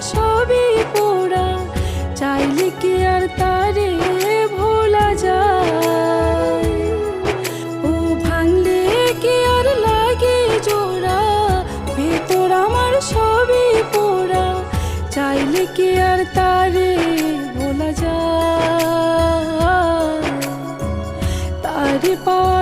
সবই পোড়া, চাইলে কি আর তারে ভোলা যায়? ও ভাঙলে কি আর লাগে জোড়া, ভেতর আমার সবই পোড়া, চাইলে কি আর তারে ভোলা যায়? তারে পাওয়া